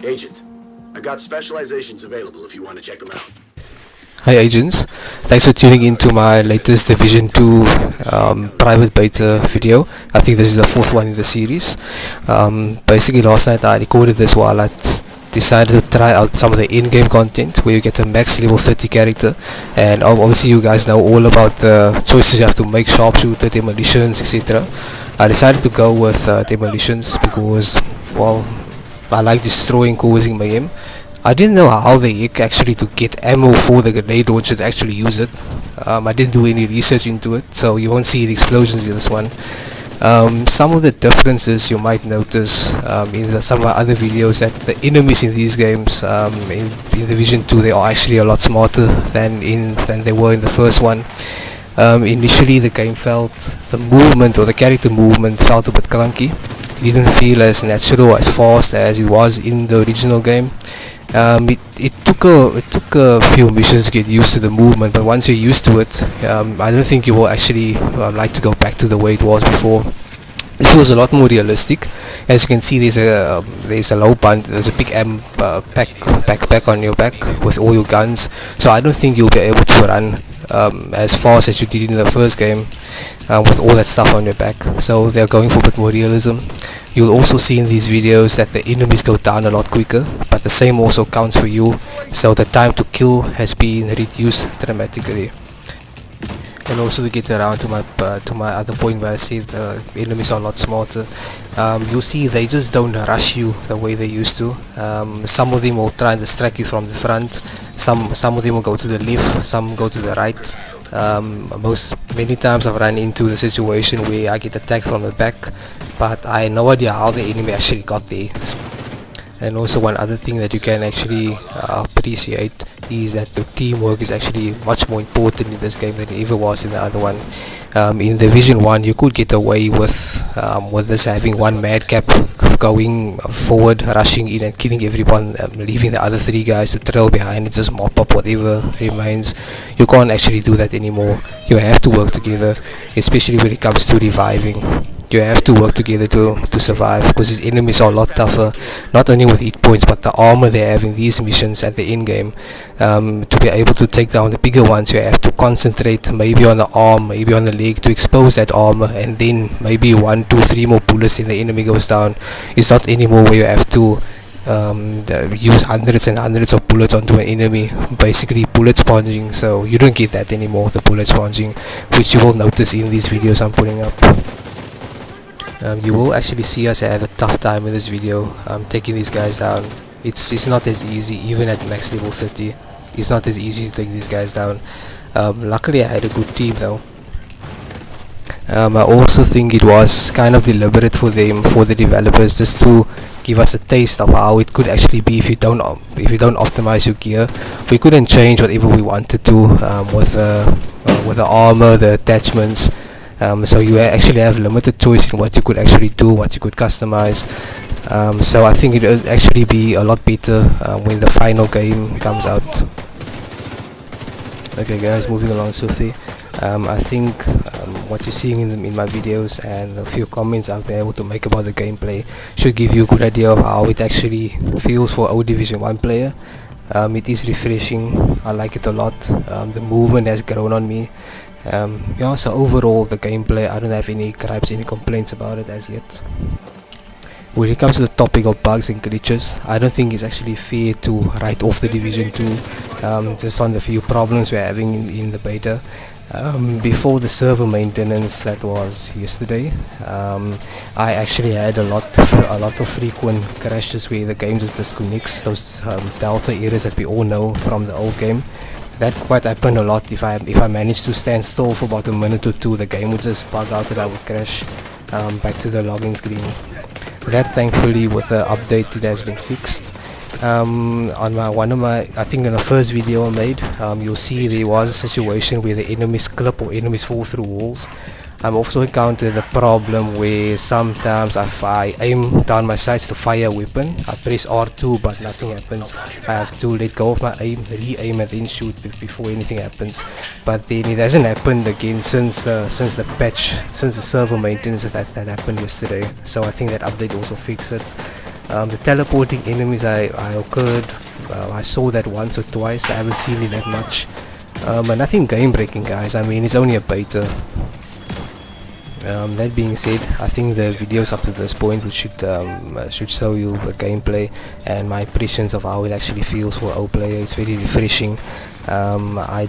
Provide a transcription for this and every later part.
Agent, I got specializations available if you want to check them out. Hi agents, thanks for tuning into my latest Division 2 private beta video. I think this is the fourth one in the series. Basically last night I recorded this while I decided to try out some of the in-game content where you get a max level 30 character, and obviously you guys know all about the choices you have to make: sharpshooter, demolitions, etc. I decided to go with demolitions because, well, I like destroying, causing mayhem. I didn't know how the heck actually to get ammo for the grenade launcher to actually use it. I didn't do any research into it, so you won't see the explosions in this one. Some of the differences you might notice in some of my other videos, that the enemies in these games, in Division 2, they are actually a lot smarter than they were in the first one. Initially the game felt, the movement or the character movement felt a bit clunky. It didn't feel as natural, as fast as it was in the original game. It took a few missions to get used to the movement, but once you're used to it, I don't think you will actually like to go back to the way it was before. This was a lot more realistic. As you can see, there's a low band, there's a big backpack on your back with all your guns. So I don't think you'll be able to run as fast as you did in the first game with all that stuff on your back. So they're going for a bit more realism. You'll also see in these videos that the enemies go down a lot quicker, but the same also counts for you, so the time to kill has been reduced dramatically. And also to get around to my other point where I said the enemies are a lot smarter, you'll see they just don't rush you the way they used to. Some of them will try and distract you from the front, some of them will go to the left, some go to the right. Many times I've run into the situation where I get attacked from the back, but I had no idea how the enemy actually got there. And also one other thing that you can actually appreciate is that the teamwork is actually much more important in this game than it ever was in the other one. In Division 1 you could get away with this, having one madcap going forward, rushing in and killing everyone, leaving the other three guys to trail behind and just mop up whatever remains. You can't actually do that anymore. You have to work together, especially when it comes to reviving. You have to work together to survive, because these enemies are a lot tougher, not only with hit points but the armor they have in these missions at the end game. To be able to take down the bigger ones, you have to concentrate maybe on the arm, maybe on the leg, to expose that armor, and then maybe 1, 2, 3 more bullets and the enemy goes down. It's not anymore where you have to use hundreds and hundreds of bullets onto an enemy, basically bullet sponging. So you don't get that anymore, the bullet sponging, which you will notice in these videos I'm putting up. You will actually see us have a tough time in this video taking these guys down. It's not as easy, even at max level 30. It's not as easy to take these guys down. Luckily I had a good team though. I also think it was kind of deliberate for them, for the developers, just to give us a taste of how it could actually be if you don't optimize your gear. We couldn't change whatever we wanted to with the armor, the attachments. So you actually have limited choice in what you could actually do, what you could customize. So I think it will actually be a lot better when the final game comes out. Okay guys, moving along swiftly. I think what you're seeing in my videos and a few comments I've been able to make about the gameplay should give you a good idea of how it actually feels for a Division 1 player. It is refreshing, I like it a lot. The movement has grown on me. Yeah, so overall the gameplay, I don't have any gripes, any complaints about it as yet. When it comes to the topic of bugs and glitches, I don't think it's actually fair to write off the Division 2 just on the few problems we're having in the beta. Before the server maintenance that was yesterday, I actually had a lot of frequent crashes where the game just disconnects, those delta errors that we all know from the old game. That quite happened a lot. If I managed to stand still for about a minute or two, the game would just bug out and I would crash back to the login screen. That thankfully with the update it has been fixed. On I think in the first video I made, you'll see there was a situation where the enemies clip or enemies fall through walls. I've also encountered the problem where sometimes if I aim down my sights to fire a weapon, I press R2 but nothing happens. I have to let go of my aim, re-aim and then shoot before anything happens. But then it hasn't happened again since the server maintenance that happened yesterday. So I think that update also fixed it. The teleporting enemies I saw that once or twice. I haven't seen it that much, but nothing game breaking, guys. I mean, it's only a beta. That being said, I think the videos up to this point which should show you the gameplay and my impressions of how it actually feels for a player. It's very refreshing. I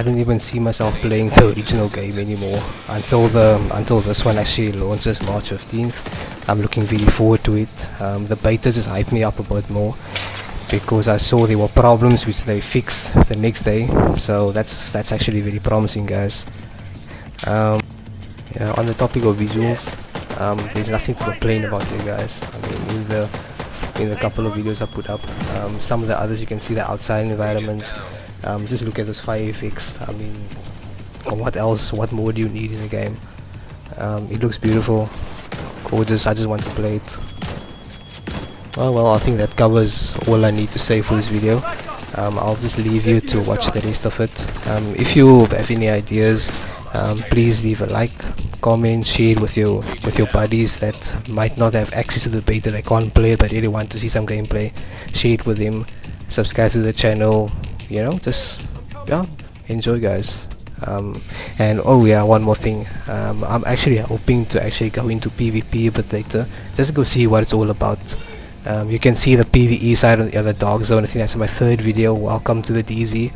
don't even see myself playing the original game anymore until this one actually launches March 15th. I'm looking really forward to it. The beta just hyped me up a bit more because I saw there were problems which they fixed the next day. So that's actually very promising, guys. Yeah, on the topic of visuals, there's nothing to complain about here, guys. I mean, in the couple of videos I put up, some of the others you can see the outside environments. Just look at those fire effects. I mean, what else? What more do you need in the game? It looks beautiful, gorgeous. I just want to play it. Oh well, I think that covers all I need to say for this video. I'll just leave you to watch the rest of it. If you have any ideas, please leave a like, comment, share it with your buddies that might not have access to the beta, they can't play it but really want to see some gameplay. Share it with them, subscribe to the channel, you know, just enjoy, guys. And oh yeah, one more thing, I'm actually hoping to actually go into PvP a bit later, just to go see what it's all about. You can see the PvE side of the other dog zone. I think that's my third video. Welcome to the DZ.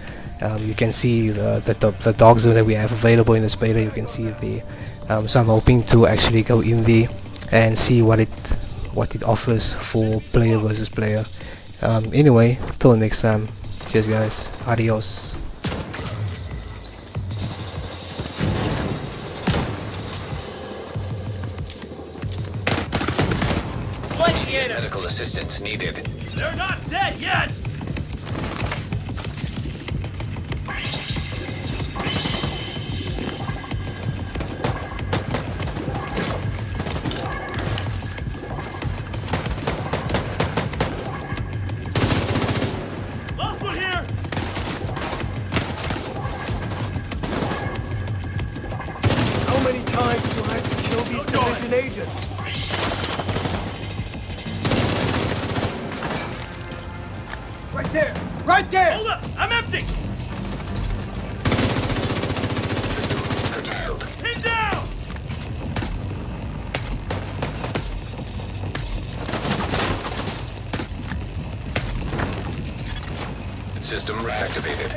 You can see the dog zone that we have available in this beta. You can see the so I'm hoping to actually go in there and see what it offers for player versus player. Anyway, till next time, cheers guys, adios. Medical assistance needed. They're not dead yet! Last one here! How many times do I have to kill these division agents? Right there! Right there! Hold up! I'm empty! System curtailed. Pin down! System reactivated.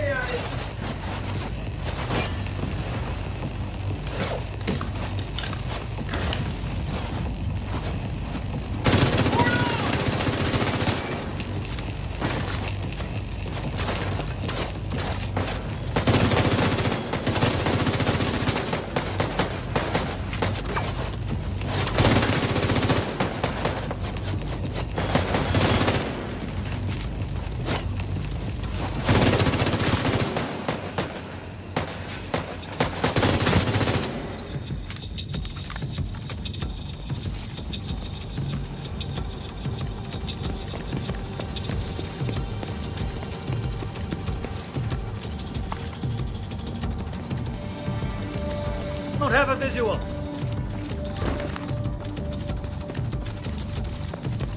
Don't have a visual.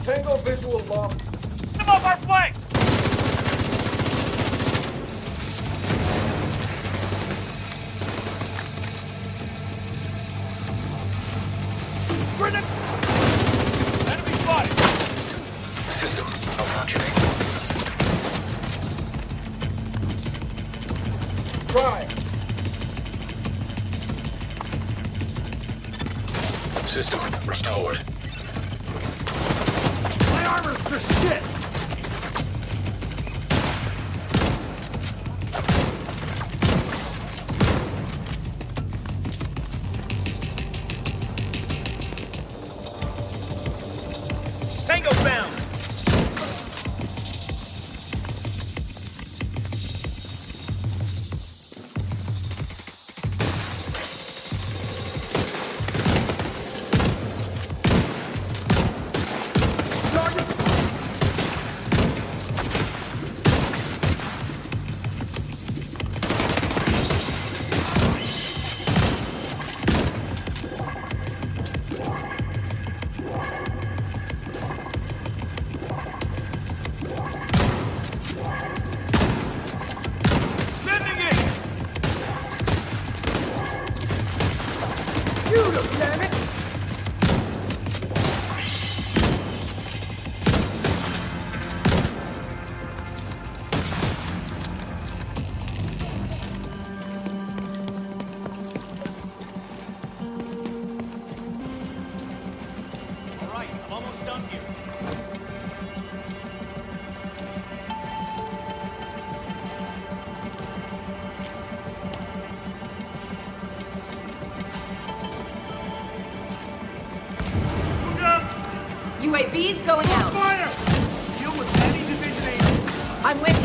Tango visual locked. Come off our flanks! Grenade! Enemy spotted! System malfunctioning. Try. System restored. My armor's for shit! Tango found!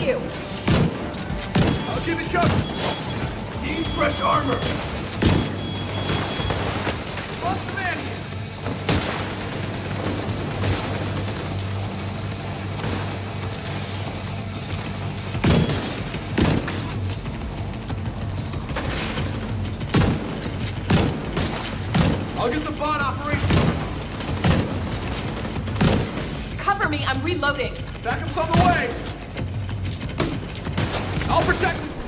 you. I'll give it cover. Need fresh armor. Lost the man here. I'll get the bot operation. Cover me, I'm reloading. Backup's on the way. I'll protect him.